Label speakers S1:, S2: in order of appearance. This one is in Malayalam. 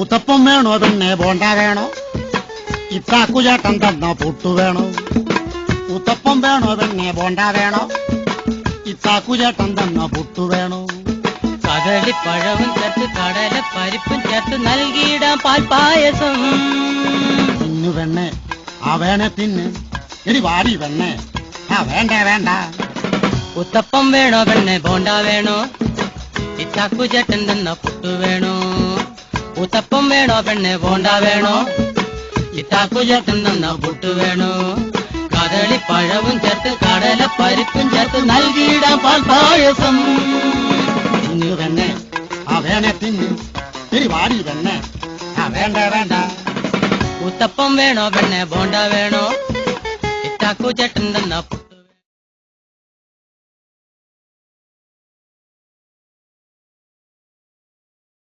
S1: ഉത്തപ്പം വേണോ പിന്നെ ബോണ്ട വേണോ? ഇത്താക്കുചേട്ടൻ തന്ന പുട്ടു വേണോ? ഉത്തപ്പം വേണോ പിന്നെ ബോണ്ട വേണോ? ഇത്താക്കുചേട്ടൻ തന്ന പുട്ടു വേണോ?
S2: കദളിപ്പഴവും ചേർത്ത് കടല പരിപ്പും ചേർത്ത് നൽകിയിടാം പാൽപ്പായസം.
S1: തിന്നു വെണ്ണേ, ആ വേണേ തിന്ന്. എടി വാരി വെണ്ണേ, ആ വേണ്ട വേണ്ട.
S2: ഉത്തപ്പം വേണോ പിന്നെ ബോണ്ട വേണോ? ഇത്താക്കുചേട്ടൻ തന്ന പുട്ടു വേണോ? ഉത്തപ്പം വേണോ പിന്നെ ബോണ്ട വേണോ? ഇത്താക്കുചേട്ടൻ തന്ന പുട്ടു വേണോ? കദളിപ്പഴവും ചേർത്ത് കടല പരിപ്പും ചേർത്ത് നൽകിയിടാം പാൽപ്പായസം.
S1: തിന്നു വെണ്ണേ, ആ വേണേ തിന്ന്. എടി വാരി വെണ്ണേ, ആ വേണ്ട വേണ്ട.
S2: ഉത്തപ്പം വേണോ പിന്നെ ബോണ്ട വേണോ? ഇത്താക്കുചേട്ടൻ തന്ന പുട്ടു